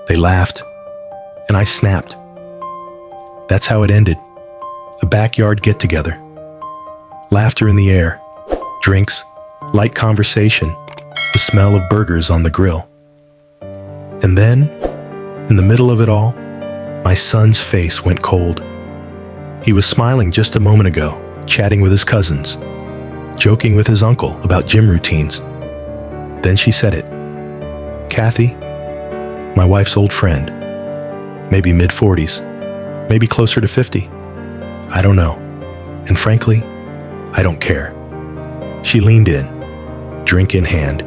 They laughed, and I snapped. That's how it ended. A backyard get-together. Laughter in the air, drinks, light conversation, the smell of burgers on the grill. And then, in the middle of it all, my son's face went cold. He was smiling just a moment ago, chatting with his cousins, joking with his uncle about gym routines. Then she said it. Kathy, my wife's old friend, maybe mid-40s, maybe closer to 50. I don't know. And frankly, I don't care. She leaned in, drink in hand,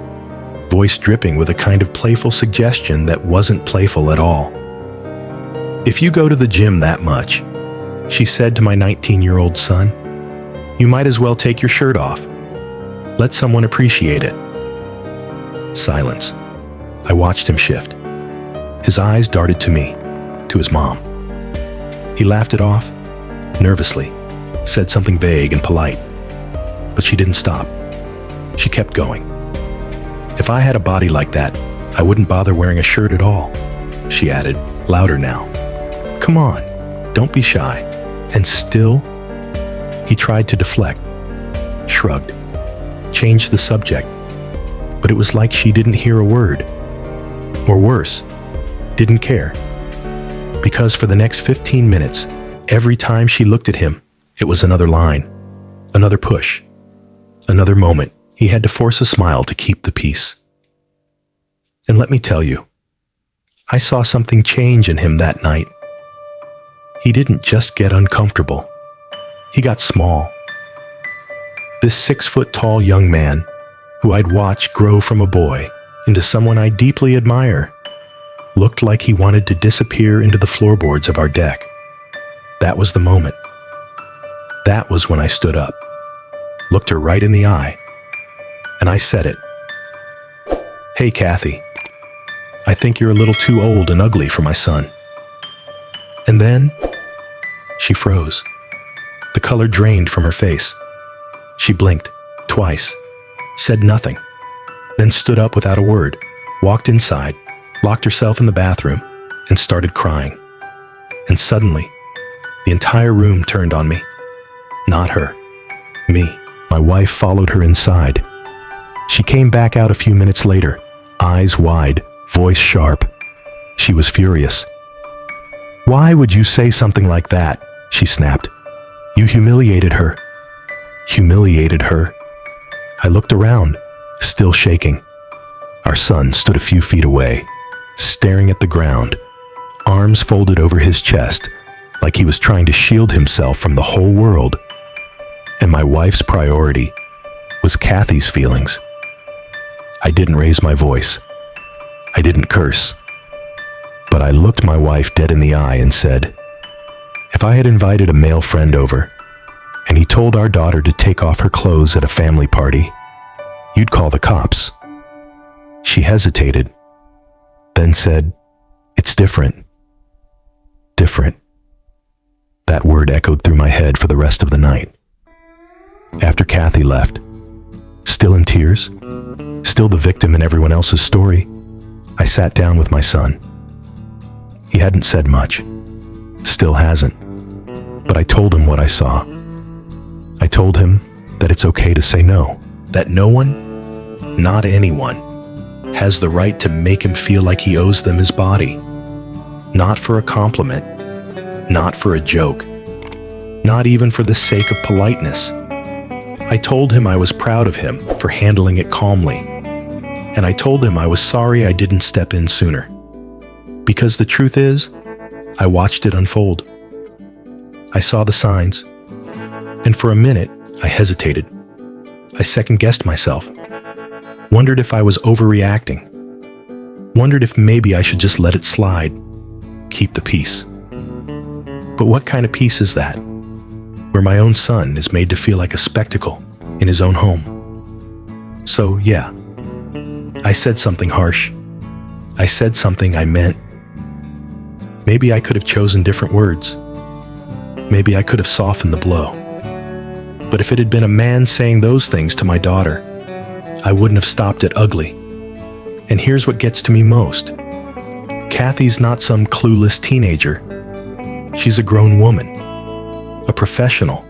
voice dripping with a kind of playful suggestion that wasn't playful at all. If you go to the gym that much, she said to my 19-year-old son, you might as well take your shirt off. Let someone appreciate it. Silence. I watched him shift. His eyes darted to me, to his mom. He laughed it off, nervously, said something vague and polite. But she didn't stop. She kept going. If I had a body like that, I wouldn't bother wearing a shirt at all, she added, louder now. Come on, don't be shy. And still, he tried to deflect, shrugged, changed the subject, but it was like she didn't hear a word. Or worse, didn't care. Because for the next 15 minutes, every time she looked at him, it was another line, another push, another moment. He had to force a smile to keep the peace. And let me tell you, I saw something change in him that night. He didn't just get uncomfortable. He got small. This 6-foot-tall young man, who I'd watched grow from a boy into someone I deeply admire, looked like he wanted to disappear into the floorboards of our deck. That was the moment. That was when I stood up, looked her right in the eye, and I said it. Hey, Kathy, I think you're a little too old and ugly for my son. And then, she froze. The color drained from her face. She blinked, twice, said nothing, then stood up without a word, walked inside, locked herself in the bathroom, and started crying. And suddenly, the entire room turned on me. Not her. Me. My wife followed her inside. She came back out a few minutes later, eyes wide, voice sharp. She was furious. Why would you say something like that? She snapped. You humiliated her. Humiliated her. I looked around, still shaking. Our son stood a few feet away, staring at the ground, arms folded over his chest, like he was trying to shield himself from the whole world. And my wife's priority was Kathy's feelings. I didn't raise my voice. I didn't curse. But I looked my wife dead in the eye and said, if I had invited a male friend over, and he told our daughter to take off her clothes at a family party, you'd call the cops. She hesitated, then said, it's different. Different. That word echoed through my head for the rest of the night. After Kathy left, still in tears, still the victim in everyone else's story, I sat down with my son. He hadn't said much, still hasn't, but I told him what I saw. I told him that it's okay to say no, that no one, not anyone, has the right to make him feel like he owes them his body. Not for a compliment, not for a joke, not even for the sake of politeness. I told him I was proud of him for handling it calmly, and I told him I was sorry I didn't step in sooner. Because the truth is, I watched it unfold. I saw the signs, and for a minute, I hesitated. I second-guessed myself, wondered if I was overreacting, wondered if maybe I should just let it slide, keep the peace. But what kind of peace is that, where my own son is made to feel like a spectacle in his own home? So, yeah, I said something harsh. I said something I meant. Maybe I could have chosen different words. Maybe I could have softened the blow. But if it had been a man saying those things to my daughter, I wouldn't have stopped at ugly. And here's what gets to me most. Kathy's not some clueless teenager. She's a grown woman, a professional,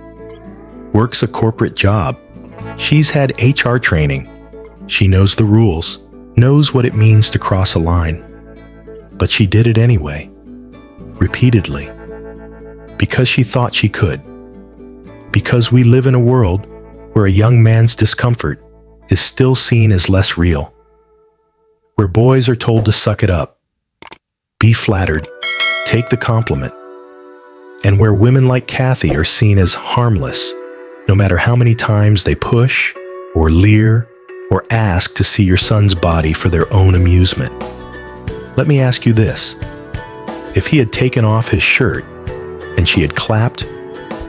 works a corporate job. She's had HR training. She knows the rules, knows what it means to cross a line. But she did it anyway, repeatedly, because she thought she could. Because we live in a world where a young man's discomfort is still seen as less real, where boys are told to suck it up, be flattered, take the compliment, and where women like Kathy are seen as harmless, no matter how many times they push or leer or ask to see your son's body for their own amusement. Let me ask you this. If he had taken off his shirt and she had clapped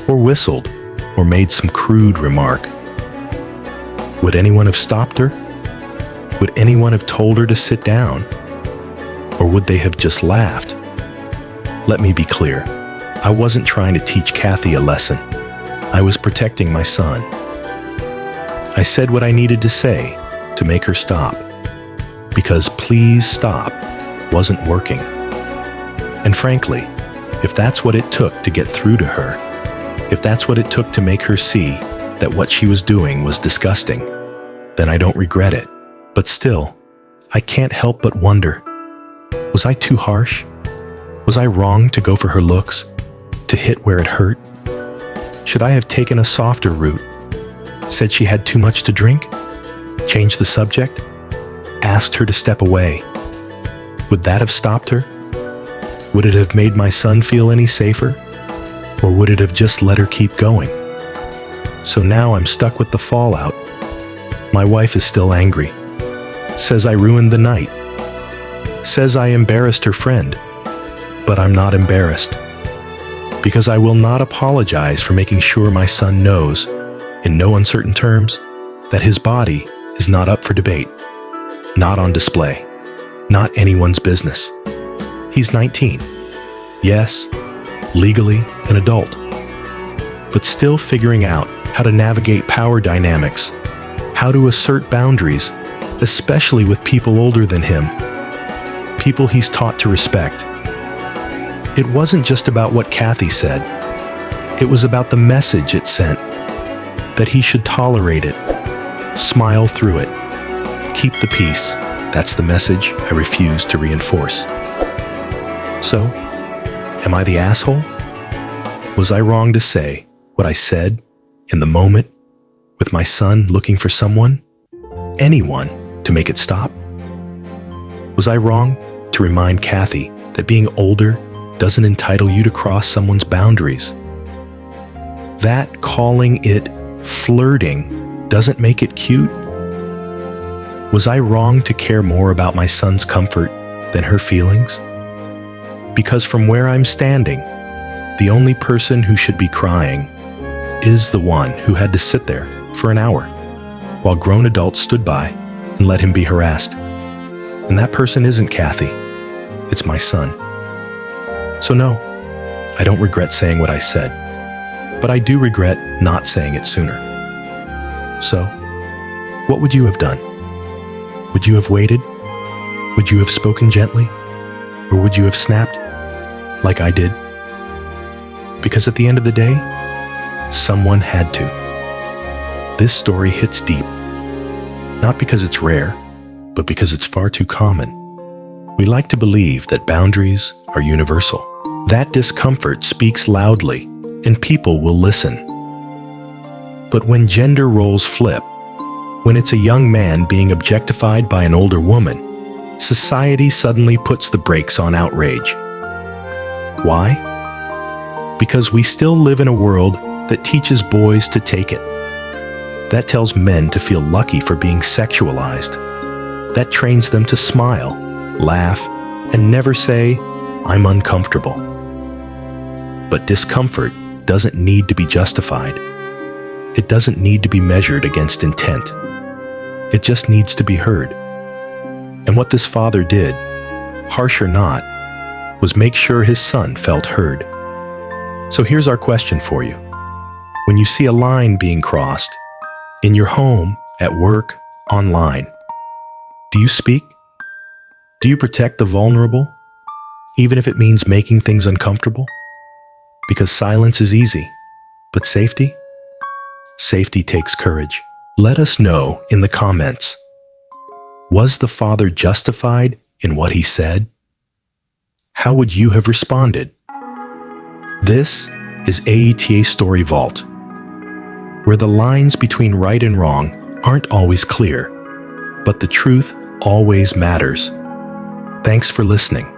or whistled or made some crude remark, would anyone have stopped her? Would anyone have told her to sit down? Or would they have just laughed? Let me be clear. I wasn't trying to teach Kathy a lesson. I was protecting my son. I said what I needed to say to make her stop, because please stop wasn't working. And frankly, if that's what it took to get through to her, if that's what it took to make her see that what she was doing was disgusting, then I don't regret it. But still, I can't help but wonder, was I too harsh? Was I wrong to go for her looks, to hit where it hurt? Should I have taken a softer route? Said she had too much to drink? Changed the subject? Asked her to step away? Would that have stopped her? Would it have made my son feel any safer? Or would it have just let her keep going? So now I'm stuck with the fallout. My wife is still angry. Says I ruined the night. Says I embarrassed her friend. But I'm not embarrassed. Because I will not apologize for making sure my son knows, in no uncertain terms, that his body is not up for debate, not on display, not anyone's business. He's 19. Yes, legally an adult, but still figuring out how to navigate power dynamics, how to assert boundaries, especially with people older than him, people he's taught to respect. It wasn't just about what Kathy said. It was about the message it sent, that he should tolerate it, smile through it, keep the peace. That's the message I refuse to reinforce. So, am I the asshole? Was I wrong to say what I said in the moment with my son looking for someone, anyone, to make it stop? Was I wrong to remind Kathy that being older doesn't entitle you to cross someone's boundaries? That calling it flirting doesn't make it cute? Was I wrong to care more about my son's comfort than her feelings? Because from where I'm standing, the only person who should be crying is the one who had to sit there for an hour while grown adults stood by and let him be harassed. And that person isn't Kathy. It's my son. So no, I don't regret saying what I said, but I do regret not saying it sooner. So, what would you have done? Would you have waited? Would you have spoken gently? Or would you have snapped, like I did? Because at the end of the day, someone had to. This story hits deep, not because it's rare, but because it's far too common. We like to believe that boundaries are universal. That discomfort speaks loudly, and people will listen. But when gender roles flip, when it's a young man being objectified by an older woman, society suddenly puts the brakes on outrage. Why? Because we still live in a world that teaches boys to take it. That tells men to feel lucky for being sexualized. That trains them to smile, laugh, and never say, "I'm uncomfortable." But discomfort doesn't need to be justified. It doesn't need to be measured against intent. It just needs to be heard. And what this father did, harsh or not, was make sure his son felt heard. So here's our question for you. When you see a line being crossed, in your home, at work, online, do you speak? Do you protect the vulnerable? even if it means making things uncomfortable? Because silence is easy, but safety? Safety takes courage. Let us know in the comments. Was the father justified in what he said? How would you have responded? This is AITA Story Vault, where the lines between right and wrong aren't always clear, but the truth always matters. Thanks for listening.